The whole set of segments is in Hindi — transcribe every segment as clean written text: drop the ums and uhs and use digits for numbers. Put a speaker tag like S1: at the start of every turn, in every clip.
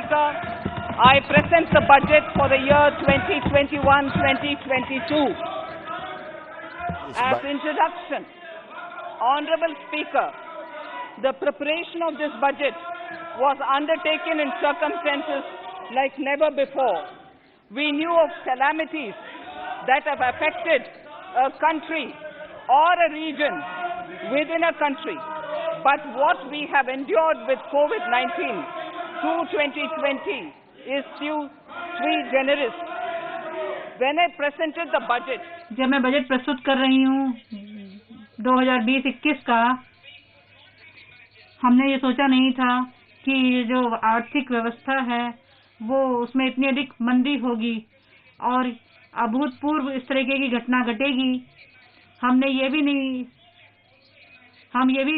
S1: Speaker, I present the budget for the year 2021-2022. As introduction, Honorable Speaker, the preparation of this budget was undertaken in circumstances like never before. We knew of calamities that have affected a country or a region within a country. But what we have endured with COVID-19 through 2020 is sui generis. When I presented the budget,
S2: जब मैं बजट प्रस्तुत कर रही हूँ 2020-21 का, हमने ये सोचा नहीं था कि जो आर्थिक व्यवस्था है वो उसमें इतनी अधिक मंदी होगी और अभूतपूर्व इस तरीके की घटना घटेगी। हम ये भी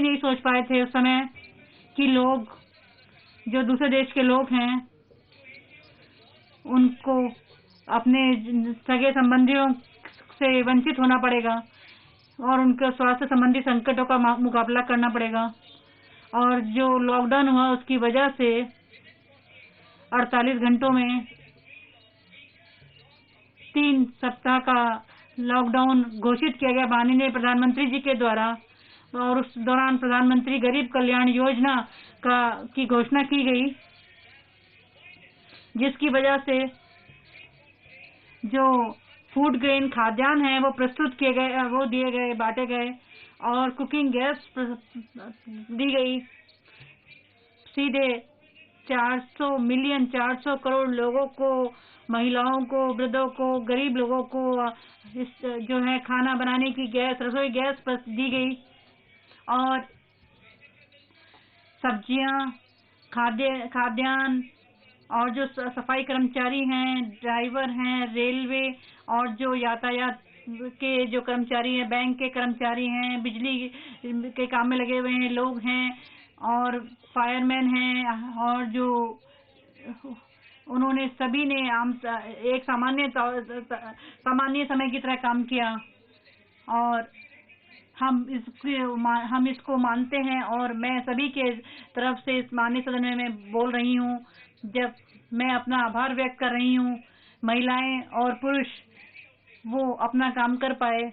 S2: नहीं सोच पाए थे उस समय कि लोग जो दूसरे देश के लोग हैं उनको अपने सगे संबंधियों से वंचित होना पड़ेगा और उनके स्वास्थ्य संबंधी संकटों का मुकाबला करना पड़ेगा। और जो लॉकडाउन हुआ उसकी वजह से 48 घंटों में 3 सप्ताह का लॉकडाउन घोषित किया गया माननीय प्रधानमंत्री जी के द्वारा, और उस दौरान प्रधानमंत्री गरीब कल्याण योजना की घोषणा की गई, जिसकी वजह से जो फूड ग्रेन खाद्यान्न है वो प्रस्तुत किए गए, वो दिए गए, बांटे गए और कुकिंग गैस दी गई। सीधे 400 करोड़ लोगों को, महिलाओं को, वृद्धों को, गरीब लोगों को इस जो है खाना बनाने की गैस, रसोई गैस दी गई। और सब्जियां, खाद्यान्न और जो सफाई कर्मचारी हैं, ड्राइवर हैं, रेलवे और जो यातायात के जो कर्मचारी हैं, बैंक के कर्मचारी हैं, बिजली के काम में लगे हुए हैं लोग हैं और फायरमैन हैं, और जो उन्होंने सभी ने एक सामान्य समय की तरह काम किया। और हम इसको मानते हैं और मैं सभी के तरफ से इस माननीय सदन में बोल रही हूँ, जब मैं अपना आभार व्यक्त कर रही हूँ महिलाएं और पुरुष वो अपना काम कर पाए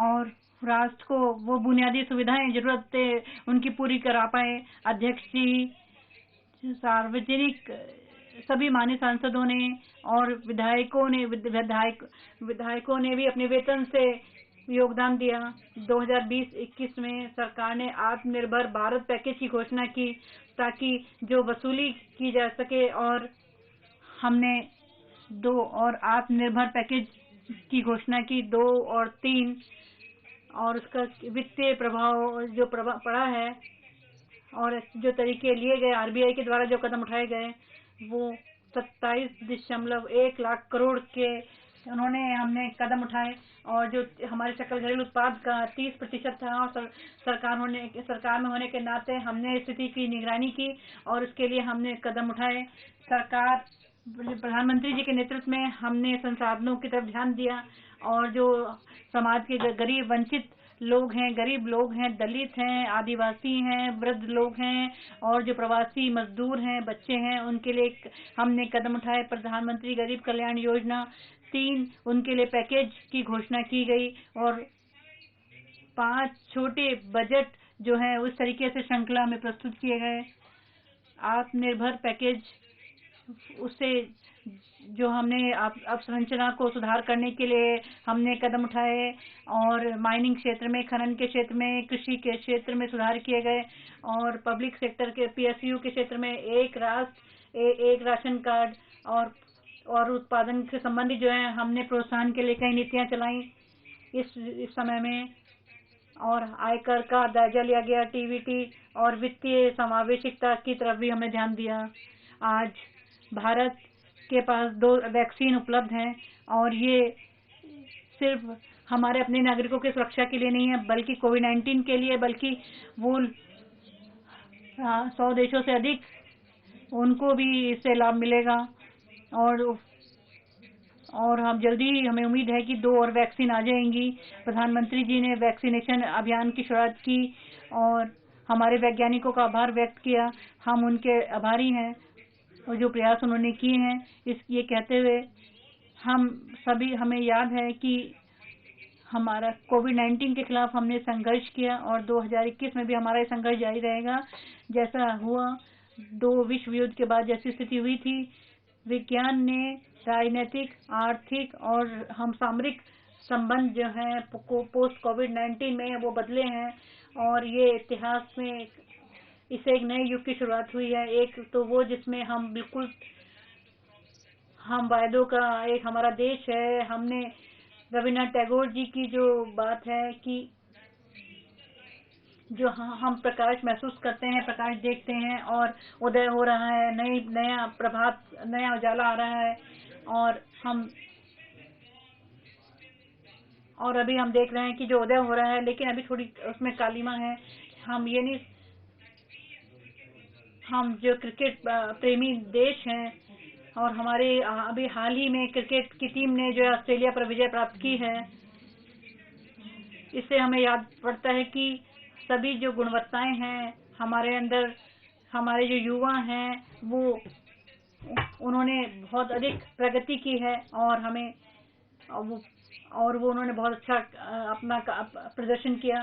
S2: और राष्ट्र को वो बुनियादी सुविधाएं जरूरतें उनकी पूरी करा पाए। अध्यक्ष जी, सार्वजनिक सभी माननीय सांसदों ने और विधायकों ने भी अपने वेतन से योगदान दिया। 2020-21 में सरकार ने आत्मनिर्भर भारत पैकेज की घोषणा की ताकि जो वसूली की जा सके, और हमने 2 और आत्मनिर्भर पैकेज की घोषणा की, 2 और 3, और उसका वित्तीय प्रभाव जो पड़ा है और जो तरीके लिए गए आरबीआई के द्वारा जो कदम उठाए गए वो 27.1 लाख करोड़ के हमने कदम उठाए, और जो हमारे सकल घरेलू उत्पाद का 30% था, और सरकार में होने के नाते हमने स्थिति की निगरानी की और उसके लिए हमने कदम उठाए। सरकार प्रधानमंत्री जी के नेतृत्व में हमने संसाधनों की तरफ ध्यान दिया और जो समाज के गरीब वंचित लोग हैं, गरीब लोग हैं, दलित हैं, आदिवासी हैं, वृद्ध लोग हैं और जो प्रवासी मजदूर हैं, बच्चे हैं, उनके लिए हमने कदम उठाए। प्रधानमंत्री गरीब कल्याण योजना 3 उनके लिए पैकेज की घोषणा की गई और 5 छोटे बजट जो है उस तरीके से श्रृंखला में प्रस्तुत किए गए। आत्मनिर्भर पैकेज, उससे जो हमने अवसंरचना को सुधार करने के लिए हमने कदम उठाए और माइनिंग क्षेत्र में, खनन के क्षेत्र में, कृषि के क्षेत्र में सुधार किए गए, और पब्लिक सेक्टर के पीएसयू के क्षेत्र में एक राष्ट्र एक राशन कार्ड और उत्पादन से संबंधित जो है हमने प्रोत्साहन के लिए कई नीतियां चलाई इस समय में। और आयकर का जायजा लिया गया, टीवीटी और वित्तीय समावेशिता की तरफ भी हमने ध्यान दिया। आज भारत के पास 2 वैक्सीन उपलब्ध हैं और ये सिर्फ हमारे अपने नागरिकों की सुरक्षा के लिए नहीं है बल्कि कोविड-19 के लिए, बल्कि वो 100 देशों से अधिक उनको भी इससे लाभ मिलेगा। और हम जल्दी हमें उम्मीद है कि 2 और वैक्सीन आ जाएंगी। प्रधानमंत्री जी ने वैक्सीनेशन अभियान की शुरुआत की और हमारे वैज्ञानिकों का आभार व्यक्त किया। हम उनके आभारी हैं और जो प्रयास उन्होंने किए हैं। ये कहते हुए हमें याद है कि हमारा कोविड-19 के खिलाफ हमने संघर्ष किया और 2021 में भी हमारा ये संघर्ष जारी रहेगा। जैसा हुआ 2 विश्व युद्ध के बाद जैसी स्थिति हुई थी, विज्ञान ने राजनीतिक, आर्थिक और हम सामरिक संबंध जो है पोस्ट कोविड-19 में वो बदले हैं और ये इतिहास में इससे एक नए युग की शुरुआत हुई है। एक तो वो जिसमें हम वायदों का एक हमारा देश है। हमने रविन्द्रनाथ टैगोर जी की जो बात है कि जो हम प्रकाश महसूस करते हैं, प्रकाश देखते हैं और उदय हो रहा है, नया प्रभात, नया उजाला आ रहा है और अभी हम देख रहे हैं कि जो उदय हो रहा है, लेकिन अभी थोड़ी उसमें कालिमा है। हम जो क्रिकेट प्रेमी देश हैं और हमारे अभी हाल ही में क्रिकेट की टीम ने जो ऑस्ट्रेलिया पर विजय प्राप्त की है, इससे हमें याद पड़ता है कि सभी जो गुणवत्ताएं हैं हमारे अंदर, हमारे जो युवा हैं वो उन्होंने बहुत अधिक प्रगति की है और वो उन्होंने बहुत अच्छा अपना प्रदर्शन किया।